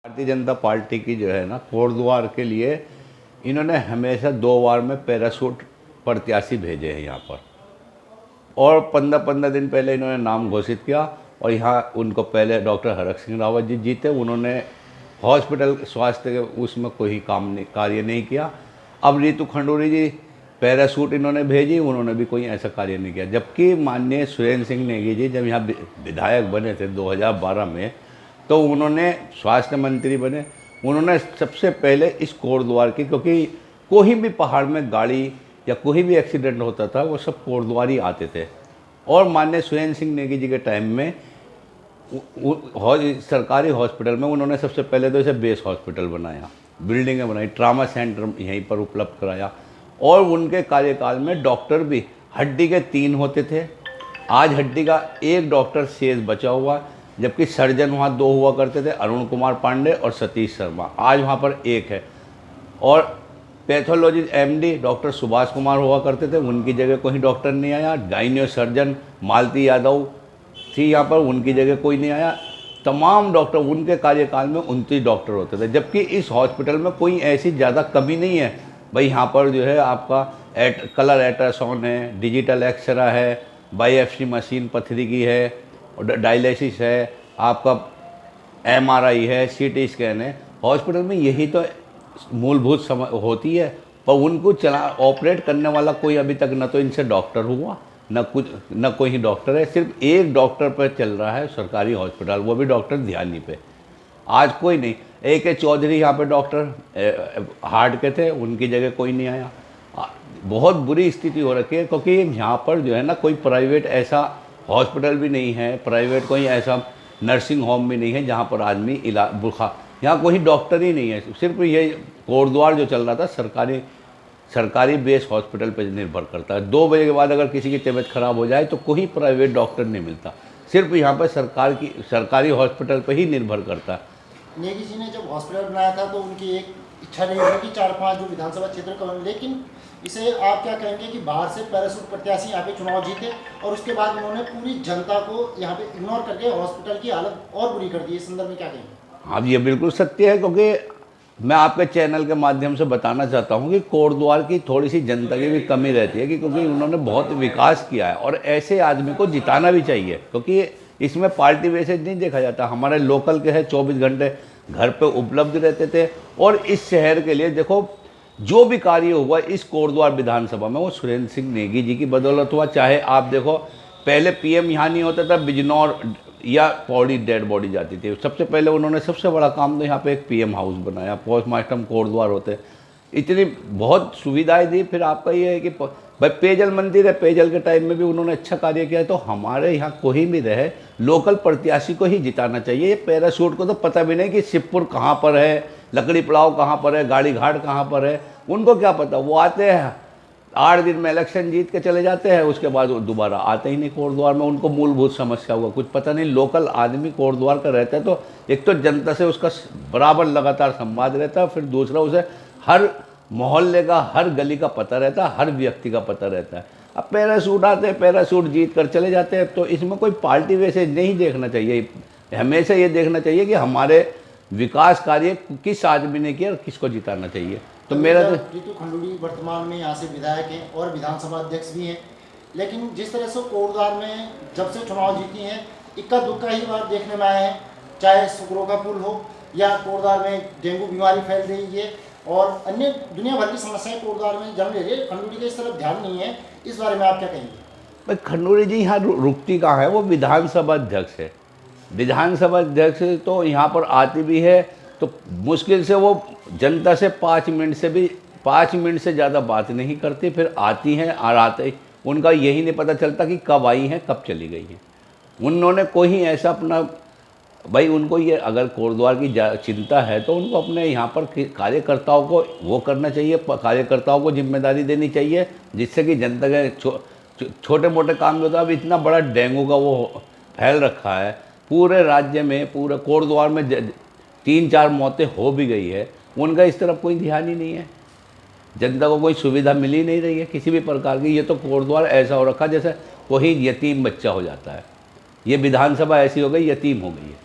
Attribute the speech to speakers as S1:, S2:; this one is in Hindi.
S1: भारतीय जनता पार्टी की जो है ना कोटद्वार के लिए इन्होंने हमेशा 2 बार में पैराशूट प्रत्याशी भेजे हैं यहाँ पर। और 15-15 दिन पहले इन्होंने नाम घोषित किया और यहाँ उनको पहले डॉक्टर हरक सिंह रावत जी जीते। उन्होंने हॉस्पिटल स्वास्थ्य के उसमें कोई कार्य नहीं किया। अब रितु खंडूरी जी पैराशूट इन्होंने भेजी, उन्होंने भी कोई ऐसा कार्य नहीं किया। जबकि माननीय सुरेंद्र सिंह नेगी जी जब यहाँ विधायक बने थे 2012 में, तो उन्होंने स्वास्थ्य मंत्री बने। उन्होंने सबसे पहले इस कोटद्वार की, क्योंकि कोई भी पहाड़ में गाड़ी या कोई भी एक्सीडेंट होता था वो सब कोटद्वार ही आते थे। और माननीय सुरेंद्र सिंह नेगी जी के टाइम में सरकारी हॉस्पिटल में उन्होंने सबसे पहले तो इसे बेस हॉस्पिटल बनाया, बिल्डिंगें बनाई, ट्रामा सेंटर यहीं पर उपलब्ध कराया। और उनके कार्यकाल में डॉक्टर भी हड्डी के 3 होते थे, आज हड्डी का 1 डॉक्टर शेष बचा हुआ, जबकि सर्जन वहाँ 2 हुआ करते थे, अरुण कुमार पांडे और सतीश शर्मा। आज वहाँ पर 1 है। और pathology MD doctor Subhash Kumar हुआ करते थे, उनकी जगह कोई डॉक्टर नहीं आया। गाइनियो सर्जन मालती यादव थी यहाँ पर, उनकी जगह कोई नहीं आया। तमाम डॉक्टर उनके कार्यकाल में 29 डॉक्टर होते थे। जबकि इस हॉस्पिटल में कोई ऐसी ज़्यादा कमी नहीं है भाई। यहाँ पर जो है आपका कलर अल्ट्रासाउंड है, डिजिटल एक्सरा है, बायोप्सी मशीन पथरी की है, डायलिसिस है, आपका एमआरआई है, सीटी स्कैन है। हॉस्पिटल में यही तो मूलभूत होती है, पर उनको ऑपरेट करने वाला कोई अभी तक न तो इनसे डॉक्टर हुआ, न कोई डॉक्टर है। सिर्फ 1 डॉक्टर पर चल रहा है सरकारी हॉस्पिटल, वो भी डॉक्टर ध्यानी पे। आज कोई नहीं। AK चौधरी यहाँ पे डॉक्टर हार्ट के थे, उनकी जगह कोई नहीं आया। बहुत बुरी स्थिति हो रखी है, क्योंकि यहाँ पर जो है ना कोई प्राइवेट ऐसा हॉस्पिटल भी नहीं है, प्राइवेट कोई ऐसा नर्सिंग होम भी नहीं है जहाँ पर आदमी यहाँ कोई डॉक्टर ही नहीं है। सिर्फ ये कोटद्वार जो चल रहा था सरकारी बेस हॉस्पिटल पर निर्भर करता है। 2 बजे के बाद अगर किसी की तबीयत खराब हो जाए तो कोई प्राइवेट डॉक्टर नहीं मिलता, सिर्फ यहाँ पर सरकारी हॉस्पिटल पर ही निर्भर करता है।
S2: नेगी जी ने जब हॉस्पिटल बनाया था तो उनकी एक इच्छा रही है कि 4-5 जो विधानसभा क्षेत्र का, लेकिन इसे आप क्या कहेंगे कि बाहर से पैराशूट प्रत्याशी यहाँ पे चुनाव जीते और उसके बाद उन्होंने पूरी जनता को यहाँ पे इग्नोर करके हॉस्पिटल की हालत और बुरी कर दी। इस संदर्भ में क्या कहेंगे?
S1: हाँ, ये बिल्कुल सत्य है, क्योंकि मैं आपके चैनल के माध्यम से बताना चाहता हूँ कि कोटद्वार की थोड़ी सी जनता की भी कमी रहती है, क्योंकि उन्होंने बहुत विकास किया है और ऐसे आदमी को जिताना भी चाहिए, क्योंकि इसमें पार्टी बेसिस नहीं देखा जाता। हमारे लोकल के है 24 घंटे घर पे उपलब्ध रहते थे। और इस शहर के लिए देखो जो भी कार्य हुआ इस कोटद्वार विधानसभा में, वो सुरेंद्र सिंह नेगी जी की बदौलत हुआ। चाहे आप देखो पहले PM यहाँ नहीं होता था, बिजनौर या पौड़ी डेड बॉडी जाती थी। सबसे पहले उन्होंने सबसे बड़ा काम तो यहाँ पे एक PM हाउस बनाया, पोस्टमार्टम कोटद्वार होते, इतनी बहुत सुविधाएं दी। फिर आपका ये है कि भाई पेयजल मंदिर है, पेयजल के टाइम में भी उन्होंने अच्छा कार्य किया है। तो हमारे यहाँ कोई भी रहे, लोकल प्रत्याशी को ही जिताना चाहिए। ये पैराशूट को तो पता भी नहीं कि शिवपुर कहाँ पर है, लकड़ी पड़ाव कहाँ पर है, गाड़ी घाट कहाँ पर है, उनको क्या पता। वो आते हैं 8 दिन में इलेक्शन जीत के चले जाते हैं, उसके बाद वो दोबारा आते ही नहीं कोटद्वार में। उनको मूलभूत समस्या हुआ कुछ पता नहीं। लोकल आदमी कोटद्वार का रहता है तो एक तो जनता से उसका बराबर लगातार संवाद रहता है, फिर दूसरा उसे हर मोहल्ले का, हर गली का पता रहता है, हर व्यक्ति का पता रहता है। अब पैराशूट आते हैं, पैराशूट जीत कर चले जाते हैं, तो इसमें कोई पार्टी वैसे नहीं देखना चाहिए। हमेशा ये देखना चाहिए कि हमारे विकास कार्य किस आदमी ने किया और किसको जिताना चाहिए। तो मेरा तो
S2: रितु खंडूरी वर्तमान में यहाँ से विधायक हैं और विधानसभा अध्यक्ष भी हैं, लेकिन जिस तरह से कोटद्वार में जब से चुनाव जीती हैं इक्का दुक्का ही बार देखने में आए हैं। चाहे सुकरों का पुल हो या कोटद्वार में डेंगू बीमारी फैल रही है और अन्य दुनिया भर की समस्याएं कोटद्वार में जन्म ले रही है। खंडूरी का इस तरफ ध्यान नहीं है, इस बारे में आप क्या कहेंगे?
S1: भाई खंडूरी जी यहाँ रुकती कहाँ है, वो विधानसभा अध्यक्ष है। विधानसभा अध्यक्ष तो यहाँ पर आती भी है तो मुश्किल से वो जनता से 5 मिनट से ज़्यादा बात नहीं करती, फिर आती हैं और आते ही उनका यही नहीं पता चलता कि कब आई हैं कब चली गई हैं। उन्होंने कोई ऐसा अपना, भाई उनको ये अगर कोटद्वार की चिंता है तो उनको अपने यहाँ पर कार्यकर्ताओं को वो करना चाहिए, कार्यकर्ताओं को जिम्मेदारी देनी चाहिए, जिससे कि जनता के छोटे मोटे काम में। तो अब इतना बड़ा डेंगू का वो फैल रखा है पूरे राज्य में, पूरे कोटद्वार में 3-4 मौतें हो भी गई है, उनका इस तरफ कोई ध्यान ही नहीं है। जनता को कोई सुविधा मिल ही नहीं रही है किसी भी प्रकार की। ये तो कोटद्वार ऐसा हो रखा जैसे कोई यतीम बच्चा हो जाता है। ये विधानसभा ऐसी हो गई, यतीम हो गई है।